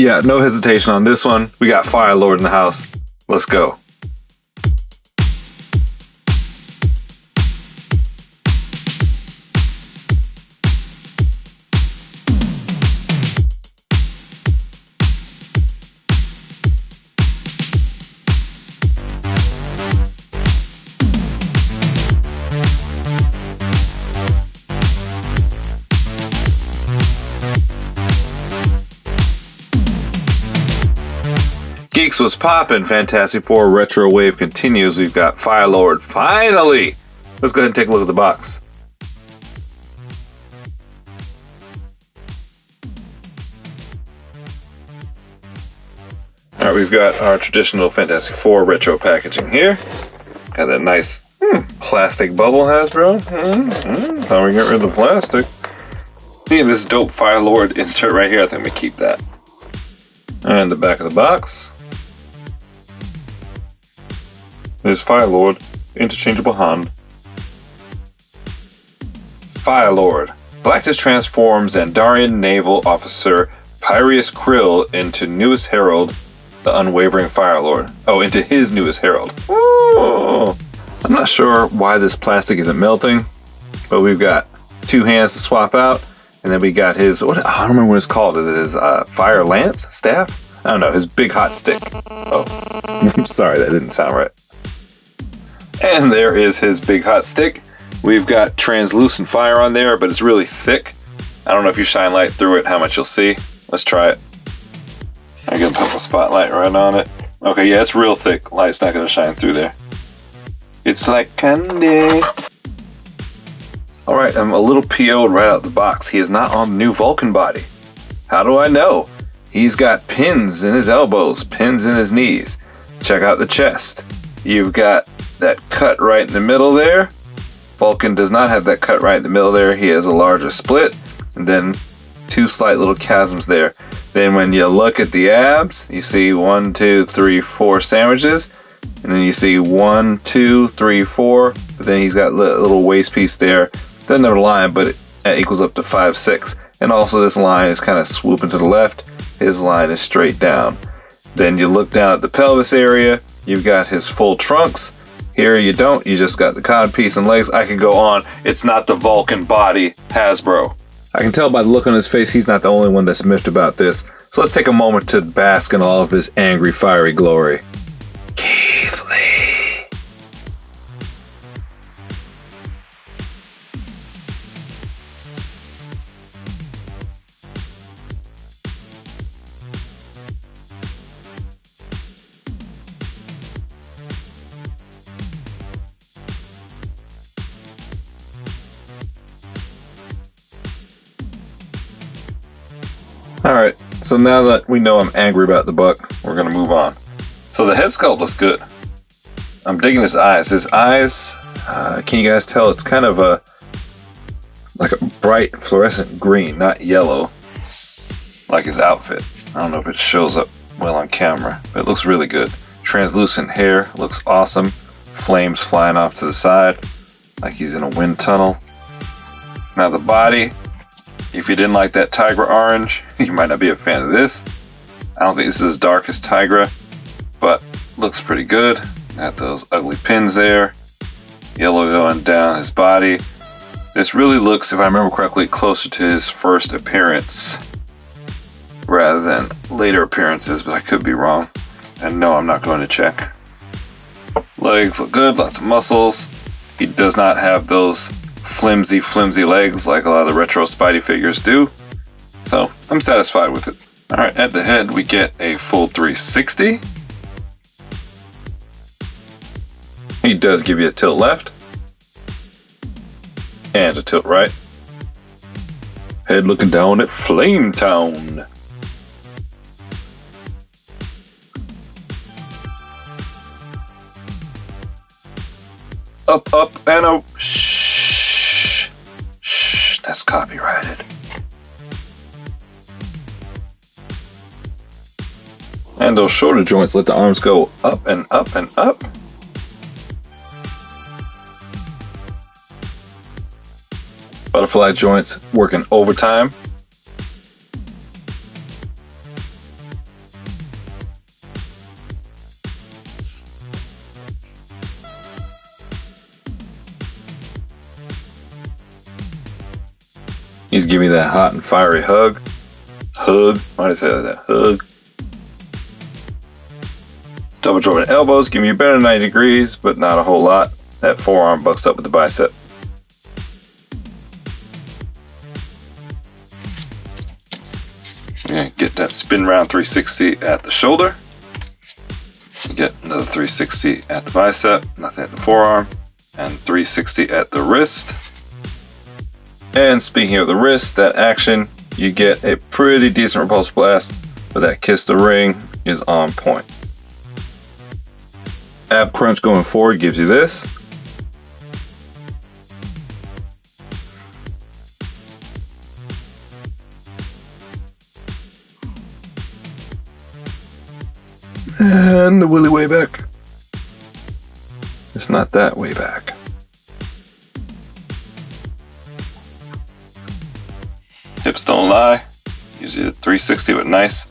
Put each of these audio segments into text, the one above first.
Yeah, no hesitation on this one. We got Firelord in the house. Let's go. Geeks was poppin'. Fantastic Four Retro Wave continues. We've got Firelord. Finally! Let's go ahead and take a look at the box. Alright, we've got our traditional Fantastic Four retro packaging here. Got that nice plastic bubble, Hasbro. How we get rid of the plastic? We have this dope Firelord insert right here. I think we keep that. And the back of the box. There's Firelord, interchangeable hand. Firelord. Galactus transforms Andarian naval officer Piraeus Krill into newest herald, the unwavering Firelord. Oh, into his newest herald. Ooh. I'm not sure why this plastic isn't melting, but we've got two hands to swap out, and then we got his, I don't remember what it's called. Is it his fire lance staff? I don't know, his big hot stick. Oh, I'm sorry, that didn't sound right. And there is his big hot stick. We've got translucent fire on there, but it's really thick. I don't know if you shine light through it, how much you'll see. Let's try it. I'm gonna put the spotlight right on it. Okay, yeah, it's real thick. Light's not gonna shine through there. It's like candy. Alright, I'm a little PO'd right out the box. He is not on the new Vulcan body. How do I know? He's got pins in his elbows, pins in his knees. Check out the chest. You've got that cut right in the middle there. Vulcan does not have that cut right in the middle there. He has a larger split, and then two slight little chasms there. Then when you look at the abs, you see 1, 2, 3, 4 sandwiches, and then you see 1, 2, 3, 4. But then he's got a little waist piece there. Doesn't have a line, but it equals up to 5, 6. And also this line is kind of swooping to the left. His line is straight down. Then you look down at the pelvis area. You've got his full trunks. Here you don't, you just got the cod piece and legs. I could go on. It's not the Vulcan body, Hasbro. I can tell by the look on his face he's not the only one that's miffed about this. So let's take a moment to bask in all of his angry, fiery glory. Keith Lee. Alright, so now that we know I'm angry about the buck, we're going to move on. So the head sculpt looks good. I'm digging his eyes. His eyes, can you guys tell? It's kind of like a bright fluorescent green, not yellow, like his outfit. I don't know if it shows up well on camera, but it looks really good. Translucent hair, looks awesome. Flames flying off to the side, like he's in a wind tunnel. Now the body. If you didn't like that Tigra orange, you might not be a fan of this. I don't think this is as dark as Tigra, but looks pretty good. Got those ugly pins there. Yellow going down his body. This really looks, if I remember correctly, closer to his first appearance rather than later appearances, but I could be wrong. And no, I'm not going to check. Legs look good, lots of muscles. He does not have those flimsy legs like a lot of the retro Spidey figures do. So I'm satisfied with it. Alright, at the head we get a full 360. He does give you a tilt left. And a tilt right. Head looking down at Flame Town. Up, and a shh. That's copyrighted. And those shoulder joints let the arms go up and up and up. Butterfly joints working overtime. He's giving me that hot and fiery hug. Why did I say that? Hug. Double jointed elbows give you better than 90 degrees, but not a whole lot. That forearm bucks up with the bicep. Yeah, get that spin round 360 at the shoulder. Get another 360 at the bicep, nothing at the forearm, and 360 at the wrist. And speaking of the wrist, that action, you get a pretty decent repulse blast, but that kiss the ring is on point. Ab crunch going forward gives you this. And the willy way back. It's not that way back. Hips don't lie. Usually a 360 with nice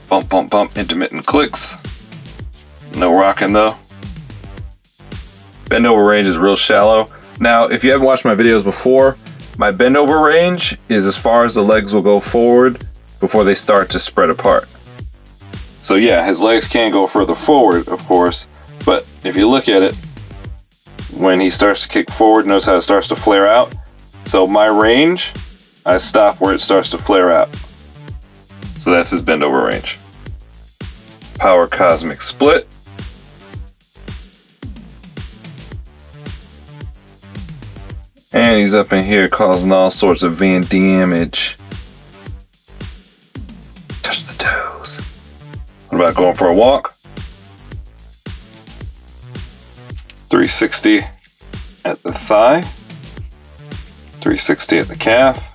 bump, bump, bump, intermittent clicks. No rocking though. Bend over range is real shallow. Now, if you haven't watched my videos before, my bend over range is as far as the legs will go forward before they start to spread apart. So yeah, his legs can go further forward, of course, but if you look at it, when he starts to kick forward, notice how it starts to flare out. So my range, I stop where it starts to flare out. So that's his bend over range. Power cosmic split. And he's up in here causing all sorts of Van damage. Touch the toes. What about going for a walk? 360 at the thigh. 360 at the calf.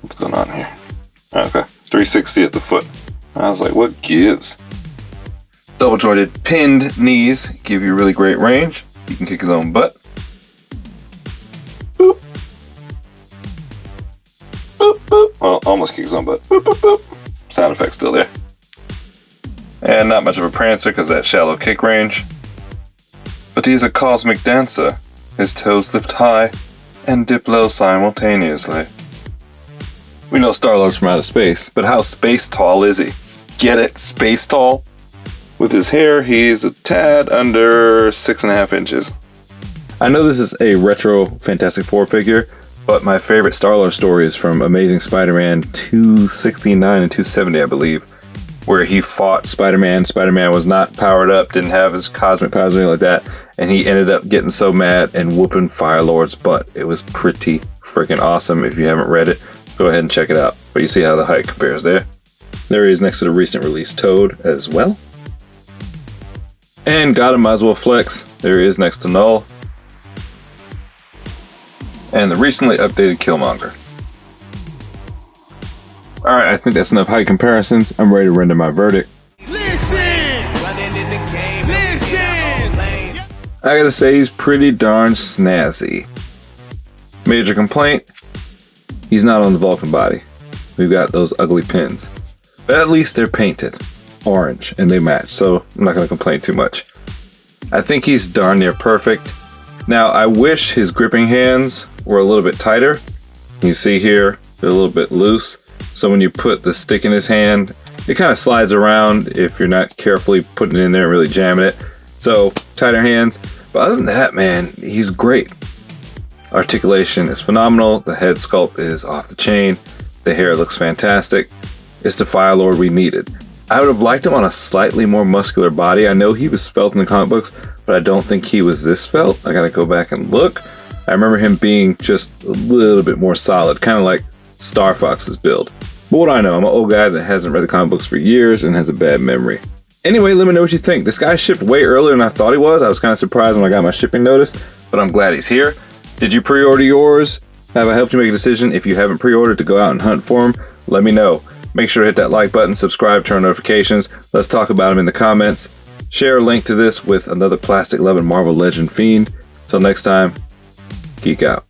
What's going on here? Okay, 360 at the foot. I was like, what gives? Double jointed pinned knees give you really great range. He can kick his own butt. Boop. Boop, boop. Well, almost kick his own butt. Boop, boop, boop. Sound effect still there. And not much of a prancer because of that shallow kick range. But he's a cosmic dancer. His toes lift high and dip low simultaneously. We know Star-Lord's from outer space, but how space tall is he? Get it? Space tall? With his hair, he's a tad under 6.5 inches. I know this is a retro Fantastic Four figure, but my favorite Star-Lord story is from Amazing Spider-Man 269 and 270, I believe, where he fought Spider-Man. Spider-Man was not powered up, didn't have his cosmic powers or anything like that, and he ended up getting so mad and whooping Firelord's butt. It was pretty freaking awesome. If you haven't read it, go ahead and check it out. But you see how the height compares there. There he is next to the recent release Toad as well. And got him, might as well flex. There he is next to Null. And the recently updated Killmonger. Alright, I think that's enough height comparisons. I'm ready to render my verdict. Listen! I gotta say, he's pretty darn snazzy. Major complaint, he's not on the Vulcan body. We've got those ugly pins. But at least they're painted orange and they match, so I'm not gonna complain too much. I think he's darn near perfect. Now, I wish his gripping hands were a little bit tighter. You see here, they're a little bit loose. So when you put the stick in his hand, it kind of slides around if you're not carefully putting it in there and really jamming it. So, tighter hands. But other than that, man, he's great. Articulation is phenomenal. The head sculpt is off the chain. The hair looks fantastic. It's the Firelord we needed. I would have liked him on a slightly more muscular body. I know he was svelte in the comic books, but I don't think he was this svelte. I gotta go back and look. I remember him being just a little bit more solid, kind of like Star Fox's build. But what do I know? I'm an old guy that hasn't read the comic books for years and has a bad memory. Anyway, let me know what you think. This guy shipped way earlier than I thought he was. I was kind of surprised when I got my shipping notice, but I'm glad he's here. Did you pre-order yours? Have I helped you make a decision? If you haven't pre-ordered to go out and hunt for him, let me know. Make sure to hit that like button, subscribe, turn on notifications. Let's talk about them in the comments. Share a link to this with another plastic loving Marvel Legend fiend. Till next time, geek out.